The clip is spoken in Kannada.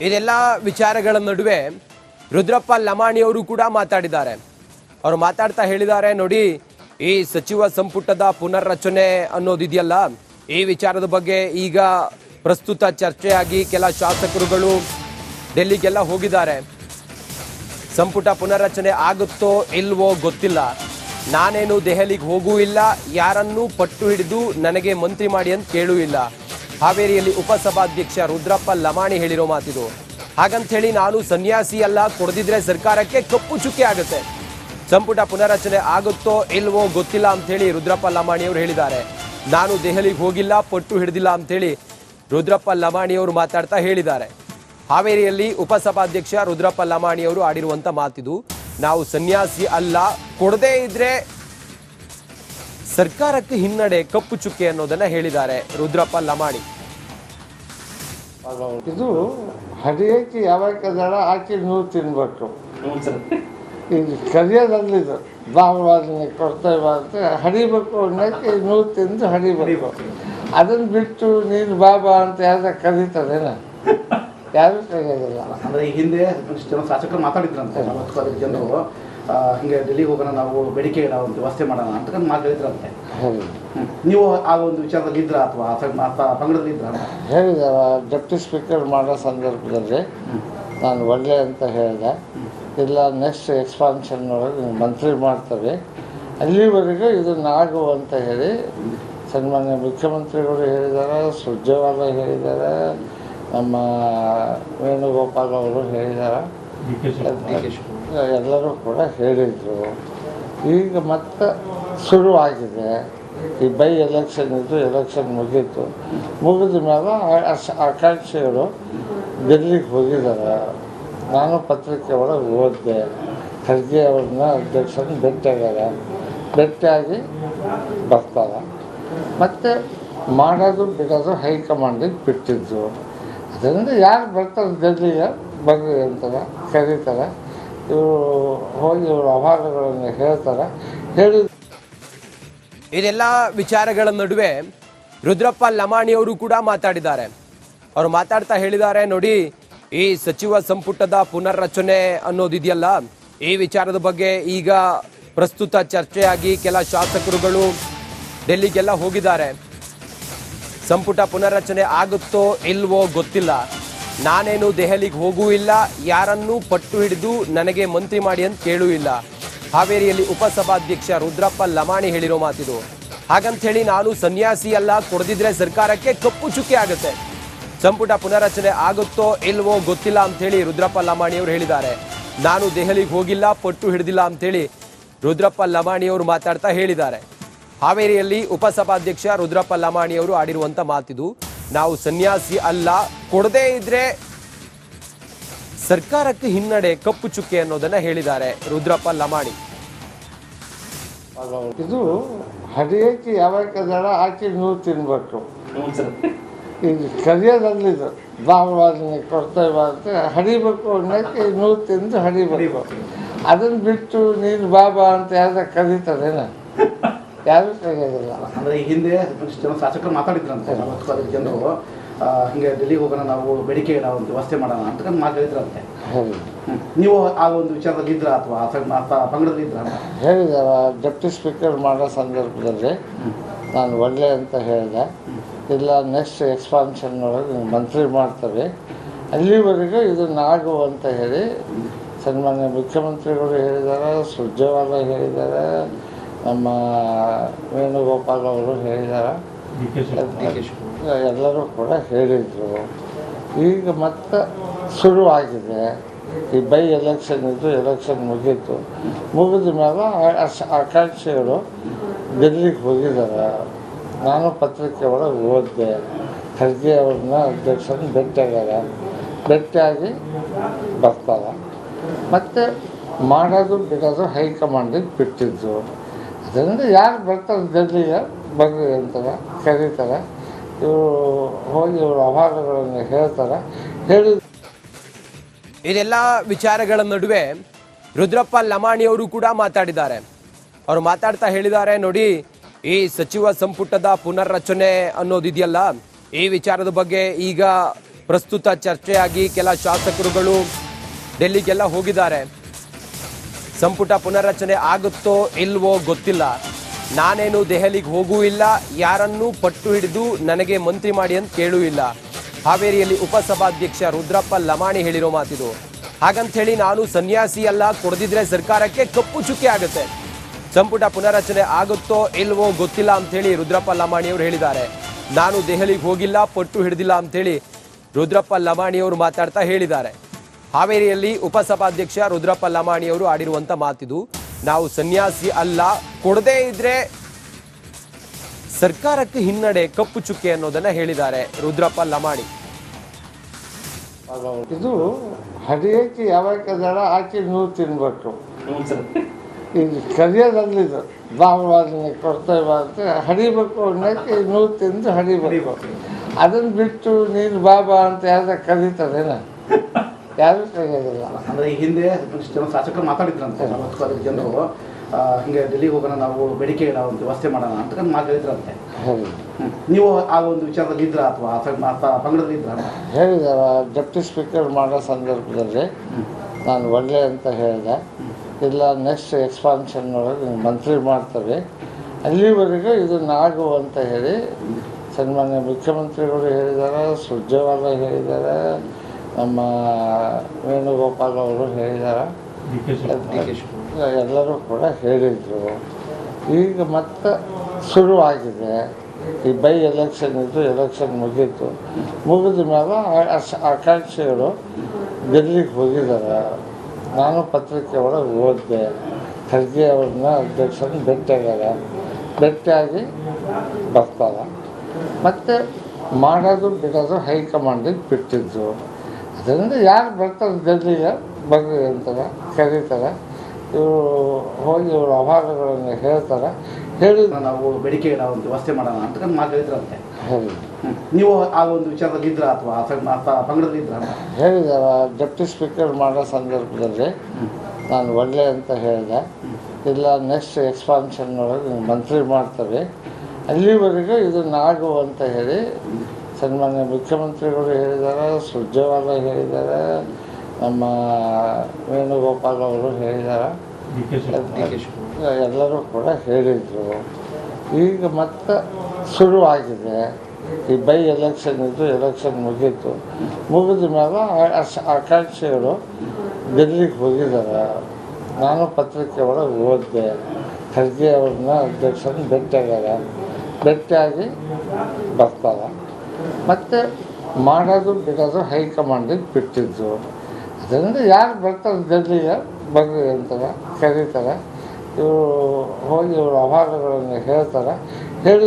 ಇದೆಲ್ಲ ವಿಚಾರಗಳ ನಡುವೆ ರುದ್ರಪ್ಪ ಲಮಾಣಿಯವರು ಕೂಡ ಮಾತಾಡಿದ್ದಾರೆ. ಅವರು ಮಾತಾಡ್ತಾ ಹೇಳಿದ್ದಾರೆ, ನೋಡಿ ಈ ಸಚಿವ ಸಂಪುಟದ ಪುನರ್ರಚನೆ ಅನ್ನೋದಿದೆಯಲ್ಲ, ಈ ವಿಚಾರದ ಬಗ್ಗೆ ಈಗ ಪ್ರಸ್ತುತ ಚರ್ಚೆಯಾಗಿ ಕೆಲ ಶಾಸಕರುಗಳು ಡೆಲ್ಲಿಗೆಲ್ಲ ಹೋಗಿದ್ದಾರೆ. ಸಂಪುಟ ಪುನರ್ರಚನೆ ಆಗುತ್ತೋ ಇಲ್ವೋ ಗೊತ್ತಿಲ್ಲ. ನಾನೇನು ದೆಹಲಿಗೆ ಹೋಗೂ ಇಲ್ಲ, ಯಾರನ್ನೂ ಪಟ್ಟು ಹಿಡಿದು ನನಗೆ ಮಂತ್ರಿ ಮಾಡಿ ಅಂತ ಕೇಳೂ ಇಲ್ಲ. ಹಾವೇರಿಯಲ್ಲಿ ಉಪಸಭಾಧ್ಯಕ್ಷ ರುದ್ರಪ್ಪ ಲಮಾಣಿ ಹೇಳಿರೋ ಮಾತಿದು. ಹಾಗಂತ ಹೇಳಿ ನಾನು ಸನ್ಯಾಸಿ ಅಲ್ಲ, ಕೊಡದಿದ್ರೆ ಸರ್ಕಾರಕ್ಕೆ ಕಪ್ಪು ಚುಕ್ಕೆ ಆಗುತ್ತೆ. ಸಂಪುಟ ಪುನರ್ರಚನೆ ಆಗುತ್ತೋ ಇಲ್ವೋ ಗೊತ್ತಿಲ್ಲ ಅಂತ ಹೇಳಿ ರುದ್ರಪ್ಪ ಲಮಾಣಿಯವರು ಹೇಳಿದ್ದಾರೆ. ನಾನು ದೆಹಲಿಗೆ ಹೋಗಿಲ್ಲ, ಪಟ್ಟು ಹಿಡಿದಿಲ್ಲ ಅಂತ ಹೇಳಿ ರುದ್ರಪ್ಪ ಲಮಾಣಿಯವರು ಮಾತಾಡ್ತಾ ಹೇಳಿದ್ದಾರೆ. ಹಾವೇರಿಯಲ್ಲಿ ಉಪಸಭಾಧ್ಯಕ್ಷ ರುದ್ರಪ್ಪ ಲಮಾಣಿಯವರು ಆಡಿರುವಂತ ಮಾತಿದು. ನಾವು ಸನ್ಯಾಸಿ ಅಲ್ಲ, ಕೊಡದೇ ಇದ್ರೆ ಸರ್ಕಾರಕ್ಕೆ ಹಿನ್ನಡೆ, ಕಪ್ಪು ಚುಕ್ಕೆ ಅನ್ನೋದನ್ನ ಹೇಳಿದ್ದಾರೆ ರುದ್ರಪ್ಪ ಲಮಾಣಿ. ಇದು ಹರಿಯಕ್ಕೆ ಯಾವಾಗ ದಳ ಹಾಕಿ ನೀವು ತಿನ್ಬೇಕು. ಇದು ಕರಿಯೋದಲ್ಲಿದು ಬಾರವಾದನೆ ಕೊಡ್ತೇವೆ ಅಂತ ಹರಿಬೇಕು ಅನ್ನೋಕ್ಕೆ ನೀವು ತಿಂದು ಹರಿಬೇಕು. ಅದನ್ನು ಬಿಟ್ಟು ನೀನು ಬಾಬಾ ಅಂತ ಯಾರು ಕರೀತಾರೇನ? ಯಾರು ಕರೆಯೋದಿಲ್ಲ. ಅಂದರೆ ಈ ಹಿಂದೆ ಜನ ಶಾಸಕರು ಮಾತಾಡಿದ್ರಂತೆ, 40 ಜನರು ಹಿಂಗೆ ಡೆಲ್ಲಿಗೆ ಹೋಗೋಣ, ನಾವು ಬೇಡಿಕೆ ಇಡೋ ಒಂದು ವ್ಯವಸ್ಥೆ ಮಾಡೋಣ ಅಂತ ಮಾತು ಹೇಳಿದ್ರಂತೆ. ನೀವು ಆ ಒಂದು ವಿಚಾರದಲ್ಲಿ ಇದ್ರ ಅಥವಾ ಪಂಗಡದಲ್ಲಿ ಇದ್ರ? ಹೇಳಿದಾರ. ಡೆಪ್ಟಿ ಸ್ಪೀಕರ್ ಮಾಡೋ ಸಂದರ್ಭದಲ್ಲಿ ನಾನು ಒಳ್ಳೆ ಅಂತ ಹೇಳಿದೆ. ಇಲ್ಲ ನೆಕ್ಸ್ಟ್ ಎಕ್ಸ್ಪಾನ್ಷನ್ ಒಳಗೆ ಮಂತ್ರಿ ಮಾಡ್ತಾರೆ, ಅಲ್ಲಿವರೆಗೂ ಇದನ್ನು ಆಗು ಅಂತ ಹೇಳಿ ಸನ್ಮಾನ್ಯ ಮುಖ್ಯಮಂತ್ರಿಗಳು ಹೇಳಿದ್ದಾರೆ, ಸುರ್ಜೇವಾಲಾ ಹೇಳಿದ್ದಾರೆ, ನಮ್ಮ ವೇಣುಗೋಪಾಲ್ ಅವರು ಹೇಳಿದ್ದಾರೆ, ಎಲ್ಲರೂ ಕೂಡ ಹೇಳಿದರು. ಈಗ ಮತ್ತೆ ಶುರುವಾಗಿದೆ. ಈ ಬೈ ಎಲೆಕ್ಷನ್ ಇದ್ದು ಎಲೆಕ್ಷನ್ ಮುಗೀತು. ಮುಗಿದ ಮೇಲೆ ಆಕಾಂಕ್ಷಿಗಳು ಡೆಲ್ಲಿಗೆ ಹೋಗಿದ್ದಾರೆ. ನಾನು ಪತ್ರಿಕೆ ಒಳಗೆ ಓದಿದೆ. ಖರ್ಗೆ ಅವ್ರನ್ನ ಅಧ್ಯಕ್ಷರನ್ನ ಭೇಟಿಯಾಗ್ಯಾರ, ಭೇಟಿಯಾಗಿ ಬರ್ತಾರೆ. ಮತ್ತು ಮಾಡೋದು ಬಿಡೋದು ಹೈಕಮಾಂಡಿಗೆ ಬಿಟ್ಟಿದ್ದು. ಅದರಿಂದ ಯಾರು ಬರ್ತಾರೆ ಡೆಲ್ಲಿಗೆ ಬರ್ರಿ ಅಂತಾರೆ, ಕರೀತಾರೆ. ಇವರು ಹೋಗಿ ಇವ್ರ ಅಭಾವಗಳನ್ನು ಹೇಳ್ತಾರೆ. ಹೇಳಿ ಇದೆಲ್ಲ ವಿಚಾರಗಳ ನಡುವೆ ರುದ್ರಪ್ಪ ಲಮಾಣಿಯವರು ಕೂಡ ಮಾತಾಡಿದ್ದಾರೆ. ಅವರು ಮಾತಾಡ್ತಾ ಹೇಳಿದ್ದಾರೆ, ನೋಡಿ ಈ ಸಚಿವ ಸಂಪುಟದ ಪುನರ್ರಚನೆ ಅನ್ನೋದಿದೆಯಲ್ಲ, ಈ ವಿಚಾರದ ಬಗ್ಗೆ ಈಗ ಪ್ರಸ್ತುತ ಚರ್ಚೆಯಾಗಿ ಕೆಲ ಶಾಸಕರುಗಳು ಡೆಲ್ಲಿಗೆಲ್ಲ ಹೋಗಿದ್ದಾರೆ. ಸಂಪುಟ ಪುನರ್ರಚನೆ ಆಗುತ್ತೋ ಇಲ್ವೋ ಗೊತ್ತಿಲ್ಲ. ನಾನೇನು ದೆಹಲಿಗೆ ಹೋಗೂ ಇಲ್ಲ, ಯಾರನ್ನೂ ಪಟ್ಟು ಹಿಡಿದು ನನಗೆ ಮಂತ್ರಿ ಮಾಡಿ ಅಂತ ಕೇಳೂ ಇಲ್ಲ. ಹಾವೇರಿಯಲ್ಲಿ ಉಪಸಭಾಧ್ಯಕ್ಷ ರುದ್ರಪ್ಪ ಲಮಾಣಿ ಹೇಳಿರೋ ಮಾತಿದು. ಹಾಗಂತ ಹೇಳಿ ನಾನು ಸನ್ಯಾಸಿ ಅಲ್ಲ, ಕೊಡದಿದ್ರೆ ಸರ್ಕಾರಕ್ಕೆ ಕಪ್ಪು ಚುಕ್ಕೆ ಆಗುತ್ತೆ. ಸಂಪುಟ ಪುನರ್ರಚನೆ ಆಗುತ್ತೋ ಇಲ್ವೋ ಗೊತ್ತಿಲ್ಲ ಅಂತ ಹೇಳಿ ರುದ್ರಪ್ಪ ಲಮಾಣಿಯವರು ಹೇಳಿದ್ದಾರೆ. ನಾನು ದೆಹಲಿಗೆ ಹೋಗಿಲ್ಲ, ಪಟ್ಟು ಹಿಡಿದಿಲ್ಲ ಅಂತ ಹೇಳಿ ರುದ್ರಪ್ಪ ಲಮಾಣಿಯವರು ಮಾತಾಡ್ತಾ ಹೇಳಿದ್ದಾರೆ. ಹಾವೇರಿಯಲ್ಲಿ ಉಪಸಭಾಧ್ಯಕ್ಷ ರುದ್ರಪ್ಪ ಲಮಾಣಿಯವರು ಆಡಿರುವಂತ ಮಾತಿದು. ನಾವು ಸನ್ಯಾಸಿ ಅಲ್ಲ, ಕೊಡದೇ ಇದ್ರೆ ಸರ್ಕಾರಕ್ಕೆ ಹಿನ್ನಡೆ, ಕಪ್ಪು ಚುಕ್ಕೆ ಅನ್ನೋದನ್ನ ಹೇಳಿದ್ದಾರೆ ರುದ್ರಪ್ಪ ಲಮಾಣಿ. ಇದು ಹರಿಯಕ್ಕೆ ಯಾವಾಗ ದಳ ಹಾಕಿ ನೀವು ತಿನ್ಬೇಕು. ಇದು ಕರಿಯೋದಲ್ಲಿದು ಬಾರವಾದನೆ ಕೊಡ್ತೇವೆ ಅಂತ ಹರಿಬೇಕು ಅನ್ನೋಕ್ಕೆ ನೀವು ತಿಂದು ಹರಿಬೇಕು. ಅದನ್ನು ಬಿಟ್ಟು ನೀನು ಬಾಬಾ ಅಂತ ಯಾರು ಕರೀತಾರೇನ? ಯಾರು ಕರೆಯೋದಿಲ್ಲ. ಅಂದರೆ ಈ ಹಿಂದೆ ಜನ ಶಾಸಕರು ಮಾತಾಡಿದ್ರಂತೆ, 40 ಜನರು ಹಿಂಗೆ ಡೆಲ್ಲಿಗೆ ಹೋಗೋಣ, ನಾವು ಬೇಡಿಕೆ ಇಡೋ ಒಂದು ವ್ಯವಸ್ಥೆ ಮಾಡೋಣ ಅಂತ ಮಾತು ಹೇಳಿದ್ರಂತೆ. ನೀವು ಆ ಒಂದು ವಿಚಾರದಲ್ಲಿ ಇದ್ರ ಅಥವಾ ಪಂಗಡದಲ್ಲಿ ಇದ್ರ? ಹೇಳಿದಾರ. ಡೆಪ್ಟಿ ಸ್ಪೀಕರ್ ಮಾಡೋ ಸಂದರ್ಭದಲ್ಲಿ ನಾನು ಒಳ್ಳೆ ಅಂತ ಹೇಳಿದೆ. ಇಲ್ಲ ನೆಕ್ಸ್ಟ್ ಎಕ್ಸ್ಪಾನ್ಷನ್ ಒಳಗೆ ಮಂತ್ರಿ ಮಾಡ್ತಾರೆ, ಅಲ್ಲಿವರೆಗೂ ಇದನ್ನು ಆಗು ಅಂತ ಹೇಳಿ ಸನ್ಮಾನ್ಯ ಮುಖ್ಯಮಂತ್ರಿಗಳು ಹೇಳಿದ್ದಾರೆ, ಸುರ್ಜೇವಾಲಾ ಹೇಳಿದ್ದಾರೆ, ನಮ್ಮ ವೇಣುಗೋಪಾಲ್ ಅವರು ಹೇಳಿದ್ದಾರೆ, ಎಲ್ಲರೂ ಕೂಡ ಹೇಳಿದರು. ಈಗ ಮತ್ತೆ ಶುರುವಾಗಿದೆ. ಈ ಬೈ ಎಲೆಕ್ಷನ್ ಇದ್ದು ಎಲೆಕ್ಷನ್ ಮುಗೀತು. ಮುಗಿದ ಮೇಲೆ ಆಕಾಂಕ್ಷಿಗಳು ಡೆಲ್ಲಿಗೆ ಹೋಗಿದ್ದಾರೆ. ನಾನು ಪತ್ರಿಕೆ ಒಳಗೆ ಓದಿದೆ. ಖರ್ಗೆ ಅವ್ರನ್ನ ಅಧ್ಯಕ್ಷರನ್ನ ಭೇಟಿಯಾಗ್ಯಾರ, ಭೇಟಿಯಾಗಿ ಬರ್ತಾರೆ. ಮತ್ತು ಮಾಡೋದು ಬಿಡೋದು ಹೈಕಮಾಂಡಿಗೆ ಬಿಟ್ಟಿದ್ದು. ಅದರಿಂದ ಯಾರು ಬರ್ತಾರೆ ಡೆಲ್ಲಿಗೆ ಬರ್ರಿ ಅಂತಾರೆ, ಕರೀತಾರೆ. ಇವರು ಹೋಗಿ ಇವ್ರ ಅಭಾವಗಳನ್ನು ಹೇಳ್ತಾರೆ. ಹೇಳಿ ಇದೆಲ್ಲ ವಿಚಾರಗಳ ನಡುವೆ ರುದ್ರಪ್ಪ ಲಮಾಣಿಯವರು ಕೂಡ ಮಾತಾಡಿದ್ದಾರೆ. ಅವರು ಮಾತಾಡ್ತಾ ಹೇಳಿದ್ದಾರೆ, ನೋಡಿ ಈ ಸಚಿವ ಸಂಪುಟದ ಪುನರ್ರಚನೆ ಅನ್ನೋದಿದೆಯಲ್ಲ, ಈ ವಿಚಾರದ ಬಗ್ಗೆ ಈಗ ಪ್ರಸ್ತುತ ಚರ್ಚೆಯಾಗಿ ಕೆಲ ಶಾಸಕರುಗಳು ಡೆಲ್ಲಿಗೆಲ್ಲ ಹೋಗಿದ್ದಾರೆ. ಸಂಪುಟ ಪುನರ್ರಚನೆ ಆಗುತ್ತೋ ಇಲ್ವೋ ಗೊತ್ತಿಲ್ಲ. ನಾನೇನು ದೆಹಲಿಗೆ ಹೋಗೂ ಇಲ್ಲ, ಯಾರನ್ನೂ ಪಟ್ಟು ಹಿಡಿದು ನನಗೆ ಮಂತ್ರಿ ಮಾಡಿ ಅಂತ ಕೇಳೂ ಇಲ್ಲ. ಹಾವೇರಿಯಲ್ಲಿ ಉಪಸಭಾಧ್ಯಕ್ಷ ರುದ್ರಪ್ಪ ಲಮಾಣಿ ಹೇಳಿರೋ ಮಾತಿದು. ಹಾಗಂತ ಹೇಳಿ ನಾನು ಸನ್ಯಾಸಿ ಅಲ್ಲ, ಕೊಡದಿದ್ರೆ ಸರ್ಕಾರಕ್ಕೆ ಕಪ್ಪು ಚುಕ್ಕೆ ಆಗುತ್ತೆ. ಸಂಪುಟ ಪುನರ್ರಚನೆ ಆಗುತ್ತೋ ಇಲ್ವೋ ಗೊತ್ತಿಲ್ಲ ಅಂತ ಹೇಳಿ ರುದ್ರಪ್ಪ ಲಮಾಣಿಯವರು ಹೇಳಿದ್ದಾರೆ. ನಾನು ದೆಹಲಿಗೆ ಹೋಗಿಲ್ಲ, ಪಟ್ಟು ಹಿಡಿದಿಲ್ಲ ಅಂತ ಹೇಳಿ ರುದ್ರಪ್ಪ ಲಮಾಣಿಯವರು ಮಾತಾಡ್ತಾ ಹೇಳಿದ್ದಾರೆ. ಹಾವೇರಿಯಲ್ಲಿ ಉಪಸಭಾಧ್ಯಕ್ಷ ರುದ್ರಪ್ಪ ಲಮಾಣಿಯವರು ಆಡಿರುವಂತ ಮಾತಿದು. ನಾವು ಸನ್ಯಾಸಿ ಅಲ್ಲ, ಕೊಡದೇ ಇದ್ರೆ ಸರ್ಕಾರಕ್ಕೆ ಹಿನ್ನಡೆ, ಕಪ್ಪು ಚುಕ್ಕೆ ಅನ್ನೋದನ್ನ ಹೇಳಿದ್ದಾರೆ ರುದ್ರಪ್ಪ ಲಮಾಣಿ. ಇದು ಹರಿಯಕ್ಕೆ ಯಾವಾಗ ದಳ ಹಾಕಿ ನೀವು ತಿನ್ಬೇಕು. ಇದು ಕರಿಯೋದಲ್ಲಿದು ಬಾಬಾಜನೆ ಕೊಡ್ತೇವೆ ಅಂತ ಹಡಿಬೇಕು ಅನ್ನೋಕ್ಕೆ ನೀವು ತಿಂದು ಹಡಿಬೇಕು. ಅದನ್ನು ಬಿಟ್ಟು ನೀನು ಬಾಬಾ ಅಂತ ಯಾರು ಕರೀತಾರೇನ? ಯಾರು ಕರೆಯೋದಿಲ್ಲ. ಅಂದರೆ ಈ ಹಿಂದೆ ಒಂದಿಷ್ಟು ಜನ ಶಾಸಕರು ಮಾತಾಡಿದ್ರಂತೆ, 40 ಜನರು ಹಿಂಗೆ ಡೆಲ್ಲಿಗೆ ಹೋಗೋಣ, ನಾವು ಬೇಡಿಕೆ ಇಡೋ ಒಂದು ವ್ಯವಸ್ಥೆ ಮಾಡೋಣ ಅಂತ ಮಾತು ಹೇಳಿದ್ರಂತೆ. ನೀವು ಆ ಒಂದು ವಿಚಾರದಲ್ಲಿ ಇದ್ರ ಅಥವಾ ಪಂಗಡದಲ್ಲಿ ಇದ್ರ? ಹೇಳಿದಾರ. ಡೆಪ್ಟಿ ಸ್ಪೀಕರ್ ಮಾಡೋ ಸಂದರ್ಭದಲ್ಲಿ ನಾನು ಒಳ್ಳೆ ಅಂತ ಹೇಳಿದೆ. ಇಲ್ಲ ನೆಕ್ಸ್ಟ್ ಎಕ್ಸ್ಪಾನ್ಷನ್ ಒಳಗೆ ಮಂತ್ರಿ ಮಾಡ್ತಾರೆ, ಅಲ್ಲಿವರೆಗೂ ಇದನ್ನು ಆಗು ಅಂತ ಹೇಳಿ ಸನ್ಮಾನ್ಯ ಮುಖ್ಯಮಂತ್ರಿಗಳು ಹೇಳಿದ್ದಾರೆ, ಸುರ್ಜೇವಾಲ ಹೇಳಿದ್ದಾರೆ, ನಮ್ಮ ವೇಣುಗೋಪಾಲ್ ಅವರು ಹೇಳಿದ್ದಾರೆ, ಎಲ್ಲರೂ ಕೂಡ ಹೇಳಿದರು. ಈಗ ಮತ್ತೆ ಶುರುವಾಗಿದೆ. ಈ ಬೈ ಎಲೆಕ್ಷನ್ ಇದ್ದು ಎಲೆಕ್ಷನ್ ಮುಗೀತು. ಮುಗಿದ ಮೇಲೆ ಆಕಾಂಕ್ಷಿಗಳು ಡೆಲ್ಲಿಗೆ ಹೋಗಿದ್ದಾರೆ. ನಾನು ಪತ್ರಿಕೆ ಒಳಗೆ ಓದಿದೆ. ಖರ್ಗೆ ಅವ್ರನ್ನ ಅಧ್ಯಕ್ಷರನ್ನ ಭೇಟಿಯಾಗಿ ಬರ್ತಾರೆ. ಮತ್ತು ಮಾಡೋದು ಬಿಡೋದು ಹೈಕಮಾಂಡಿಗೆ ಬಿಟ್ಟಿದ್ದು. ಅದರಿಂದ ಯಾರು ಬರ್ತಾರೆ ಡೆಲ್ಲಿಗೆ ಬರ್ರಿ ಅಂತಾರೆ, ಕರೀತಾರೆ. ಇವರು ಹೋಗಿ ಇವ್ರ ಅಭಾರಗಳನ್ನು ಹೇಳ್ತಾರೆ. ಹೇಳಿ ನಾವು ಬೇಡಿಕೆ ಇಡೋ ಒಂದು ವ್ಯವಸ್ಥೆ ಮಾಡೋಣ ಅಂತ ಮಾತು ಹೇಳಿದ್ರಂತೆ. ನೀವು ಆ ಒಂದು ವಿಚಾರದಲ್ಲಿ ಇದ್ರ ಅಥವಾ ಪಂಗಡದಲ್ಲಿ ಇದ್ರ? ಹೇಳಿದಾರ. ಡೆಪ್ಟಿ ಸ್ಪೀಕರ್ ಮಾಡೋ ಸಂದರ್ಭದಲ್ಲಿ ನಾನು ಒಳ್ಳೆ ಅಂತ ಹೇಳಿದೆ. ಇಲ್ಲ ನೆಕ್ಸ್ಟ್ ಎಕ್ಸ್ಪಾನ್ಷನ್ ಒಳಗೆ ಮಂತ್ರಿ ಮಾಡ್ತಾರೆ, ಅಲ್ಲಿವರೆಗೂ ಇದನ್ನು ಆಗು ಅಂತ ಹೇಳಿ ಸನ್ಮಾನ್ಯ ಮುಖ್ಯಮಂತ್ರಿಗಳು ಹೇಳಿದ್ದಾರೆ, ಸುರ್ಜೇವಾಲ ಹೇಳಿದ್ದಾರೆ, ನಮ್ಮ ವೇಣುಗೋಪಾಲ್ ಅವರು ಹೇಳಿದ್ದಾರೆ, ಎಲ್ಲರೂ ಕೂಡ ಹೇಳಿದರು. ಈಗ ಮತ್ತೆ ಶುರುವಾಗಿದೆ. ಈ ಬೈ ಎಲೆಕ್ಷನ್ ಇದ್ದು ಎಲೆಕ್ಷನ್ ಮುಗೀತು. ಮುಗಿದ ಮೇಲೆ ಆಕಾಂಕ್ಷಿಗಳು ಡೆಲ್ಲಿಗೆ ಹೋಗಿದ್ದಾರೆ. ನಾನು ಪತ್ರಿಕೆ ಒಳಗೆ ಓದಿದೆ. ಖರ್ಗೆ ಅವ್ರನ್ನ ಅಧ್ಯಕ್ಷರನ್ನ ಭೇಟಿಯಾಗಿ ಬರ್ತಾರೆ. ಮತ್ತು ಮಾಡೋದು ಬಿಡೋದು ಹೈಕಮಾಂಡಿಗೆ ಬಿಟ್ಟಿದ್ದು. ಅದರಿಂದ ಯಾರು ಬರ್ತಾರೆ ಡೆಲ್ಲಿಗೆ ಬರ್ರಿ ಅಂತಾರೆ, ಕರೀತಾರೆ. ಇವರು ಹೋಗಿ ಇವ್ರ ಅಭಾರಗಳನ್ನು ಹೇಳ್ತಾರೆ. ಹೇಳಿ